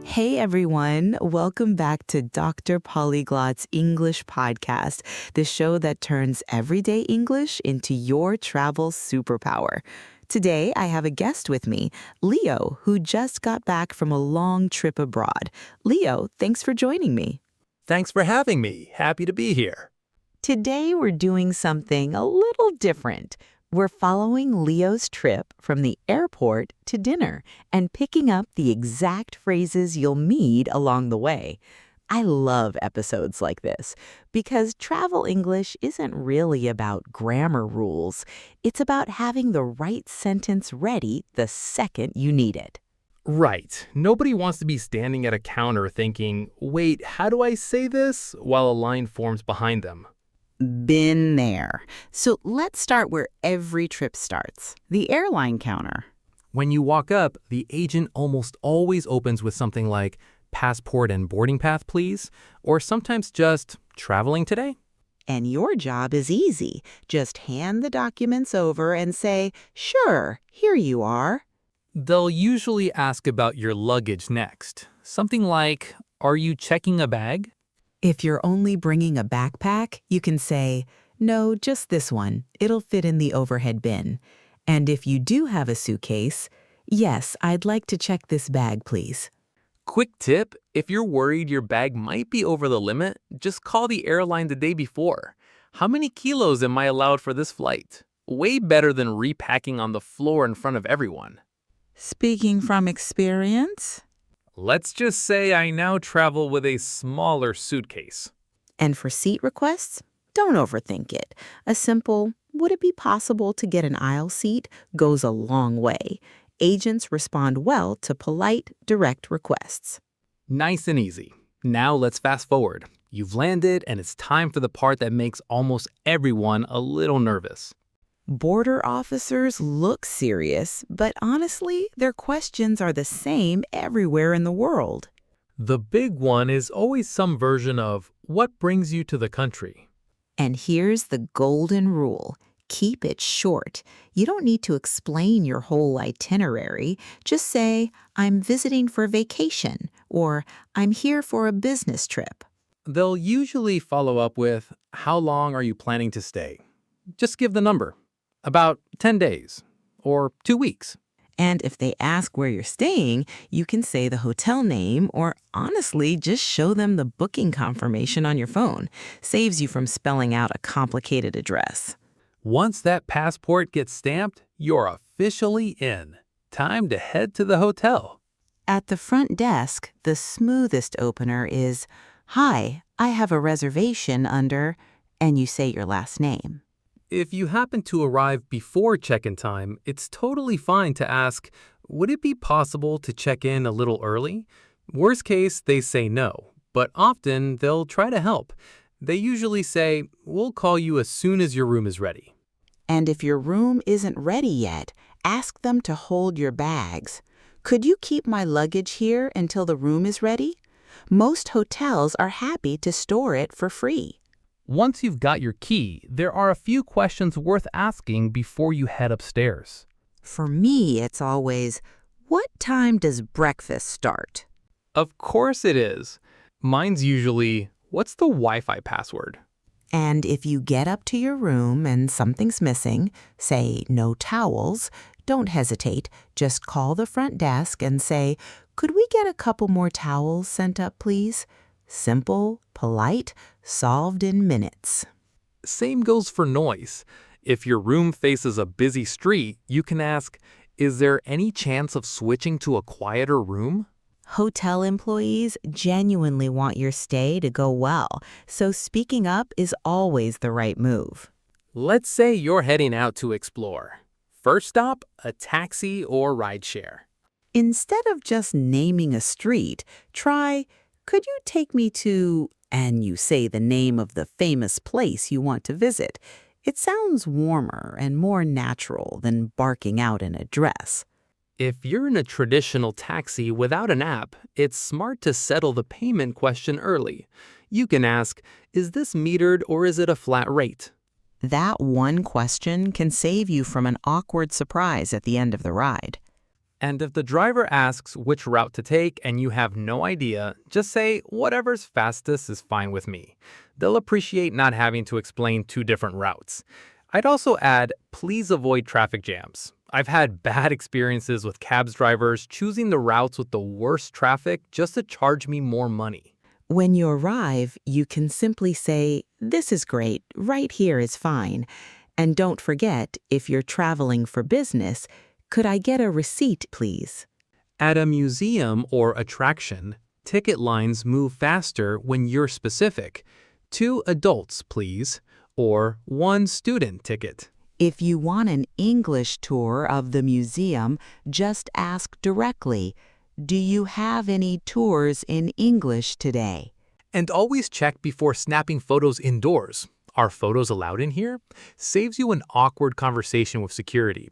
Hey everyone, welcome back to Dr. Polyglot's English podcast, the show that turns everyday English into your travel superpower. Today, I have a guest with me, Leo, who just got back from a long trip abroad. Leo, thanks for joining me. Thanks for having me. Happy to be here. Today, we're doing something a little different. We're following Leo's trip from the airport to dinner and picking up the exact phrases you'll need along the way. I love episodes like this because travel English isn't really about grammar rules. It's about having the right sentence ready the second you need it. Right. Nobody wants to be standing at a counter thinking, wait, how do I say this? While a line forms behind them. Been there. So let's start where every trip starts, the airline counter. When you walk up, the agent almost always opens with something like, passport and boarding pass, please, or sometimes just, traveling today? And your job is easy. Just hand the documents over and say, sure, here you are. They'll usually ask about your luggage next. Something like, are you checking a bag? If you're only bringing a backpack, you can say, no, just this one. It'll fit in the overhead bin. And if you do have a suitcase, yes, I'd like to check this bag, please. Quick tip, if you're worried your bag might be over the limit, just call the airline the day before. How many kilos am I allowed for this flight? Way better than repacking on the floor in front of everyone. Speaking from experience? Let's just say I now travel with a smaller suitcase. And for seat requests, don't overthink it. A simple, would it be possible to get an aisle seat, goes a long way. Agents respond well to polite, direct requests. Nice and easy. Now let's fast forward. You've landed and it's time for the part that makes almost everyone a little nervous. Border officers look serious, but honestly, their questions are the same everywhere in the world. The big one is always some version of, what brings you to the country? And here's the golden rule. Keep it short. You don't need to explain your whole itinerary. Just say, I'm visiting for vacation, or I'm here for a business trip. They'll usually follow up with, how long are you planning to stay? Just give the number. About 10 days or 2 weeks. And if they ask where you're staying, you can say the hotel name or honestly just show them the booking confirmation on your phone. Saves you from spelling out a complicated address. Once that passport gets stamped, you're officially in. Time to head to the hotel. At the front desk, the smoothest opener is, hi, I have a reservation under, and you say your last name. If you happen to arrive before check-in time, it's totally fine to ask, would it be possible to check in a little early? Worst case, they say no, but often they'll try to help. They usually say, we'll call you as soon as your room is ready. And if your room isn't ready yet, ask them to hold your bags. Could you keep my luggage here until the room is ready? Most hotels are happy to store it for free. Once you've got your key, there are a few questions worth asking before you head upstairs. For me, it's always, what time does breakfast start? Of course it is. Mine's usually, what's the Wi-Fi password? And if you get up to your room and something's missing, say no towels, don't hesitate. Just call the front desk and say, could we get a couple more towels sent up, please? Simple, polite, solved in minutes. Same goes for noise. If your room faces a busy street, you can ask, is there any chance of switching to a quieter room? Hotel employees genuinely want your stay to go well, so speaking up is always the right move. Let's say you're heading out to explore. First stop, a taxi or rideshare. Instead of just naming a street, try, could you take me to, and you say the name of the famous place you want to visit. It sounds warmer and more natural than barking out an address. If you're in a traditional taxi without an app, it's smart to settle the payment question early. You can ask, is this metered or is it a flat rate? That one question can save you from an awkward surprise at the end of the ride. And if the driver asks which route to take and you have no idea, just say whatever's fastest is fine with me. They'll appreciate not having to explain two different routes. I'd also add, please avoid traffic jams. I've had bad experiences with cabs drivers choosing the routes with the worst traffic just to charge me more money. When you arrive, you can simply say, "This is great, right here is fine." And don't forget, if you're traveling for business, "Could I get a receipt, please?" At a museum or attraction, ticket lines move faster when you're specific. 2 adults, please, or 1 student ticket. If you want an English tour of the museum, just ask directly, "Do you have any tours in English today?" And always check before snapping photos indoors. Are photos allowed in here? Saves you an awkward conversation with security.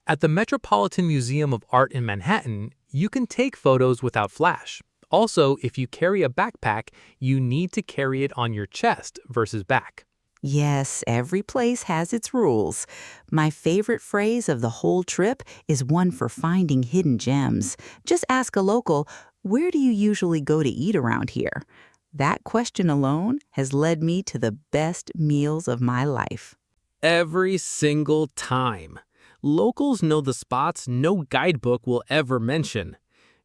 At the Metropolitan Museum of Art in Manhattan, you can take photos without flash. Also, if you carry a backpack, you need to carry it on your chest versus back. Yes, every place has its rules. My favorite phrase of the whole trip is one for finding hidden gems. Just ask a local, "Where do you usually go to eat around here?" That question alone has led me to the best meals of my life. Every single time. Locals know the spots no guidebook will ever mention.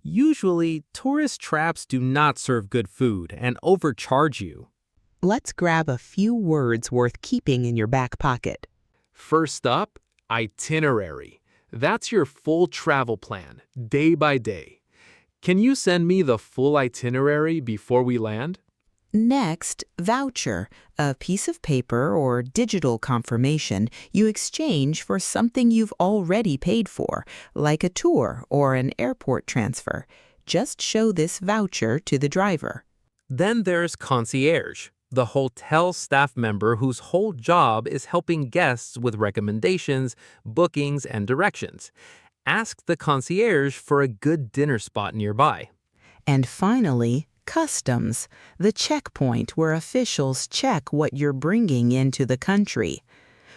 Usually, tourist traps do not serve good food and overcharge you. Let's grab a few words worth keeping in your back pocket. First up, itinerary. That's your full travel plan, day by day. Can you send me the full itinerary before we land? Next, voucher, a piece of paper or digital confirmation you exchange for something you've already paid for, like a tour or an airport transfer. Just show this voucher to the driver. Then there's concierge, the hotel staff member whose whole job is helping guests with recommendations, bookings, and directions. Ask the concierge for a good dinner spot nearby. And finally, customs, the checkpoint where officials check what you're bringing into the country.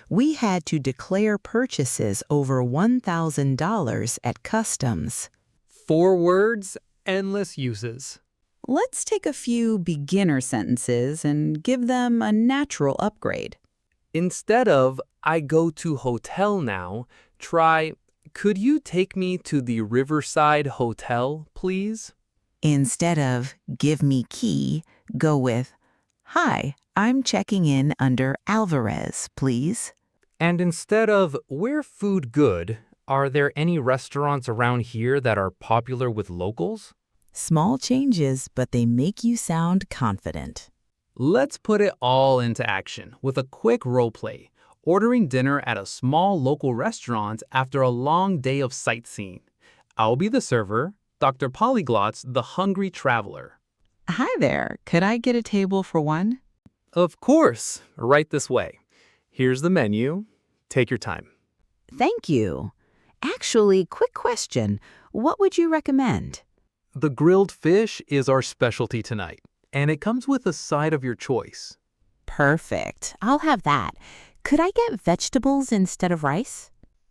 We had to declare purchases over $1,000 at customs. 4 words, endless uses. Let's take a few beginner sentences and give them a natural upgrade. Instead of, I go to hotel now, try, could you take me to the Riverside Hotel, please? Instead of, give me key, go with, hi, I'm checking in under Alvarez, please. And instead of, where food good, are there any restaurants around here that are popular with locals? Small changes, but they make you sound confident. Let's put it all into action with a quick role play, ordering dinner at a small local restaurant after a long day of sightseeing. I'll be the server, Dr. Polyglot's the hungry traveler. Hi there, could I get a table for one? Of course, right this way. Here's the menu. Take your time. Thank you. Actually, quick question. What would you recommend? The grilled fish is our specialty tonight, and it comes with a side of your choice. Perfect. I'll have that. Could I get vegetables instead of rice?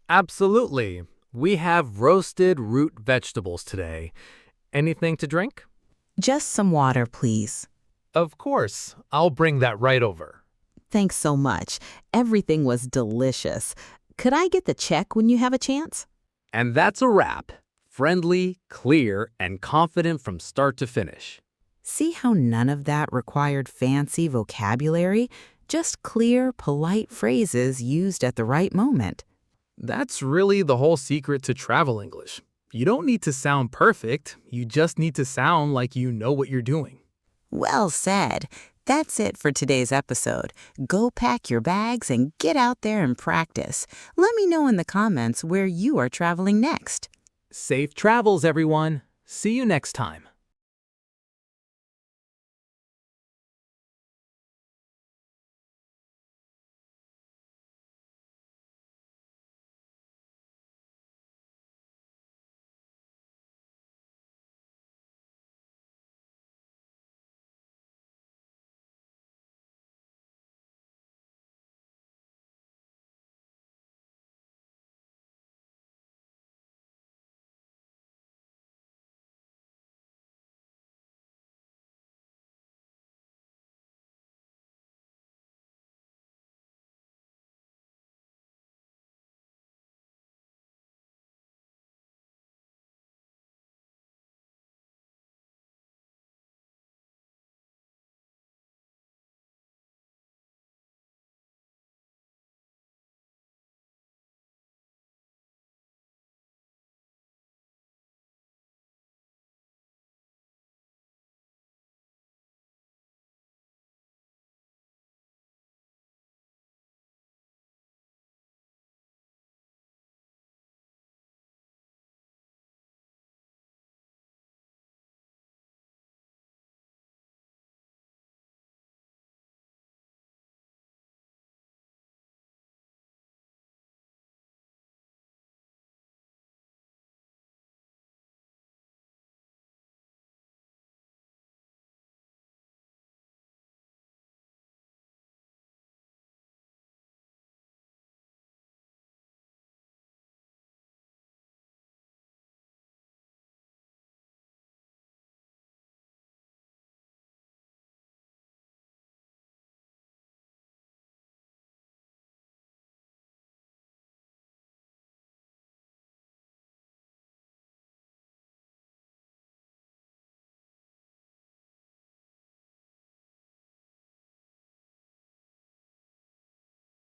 Absolutely. We have roasted root vegetables today. Anything to drink? Just some water, please. Of course. I'll bring that right over. Thanks so much. Everything was delicious. Could I get the check when you have a chance? And that's a wrap. Friendly, clear, and confident from start to finish. See how none of that required fancy vocabulary? Just clear, polite phrases used at the right moment. That's really the whole secret to travel English. You don't need to sound perfect. You just need to sound like you know what you're doing. Well said. That's it for today's episode. Go pack your bags and get out there and practice. Let me know in the comments where you are traveling next. Safe travels, everyone. See you next time.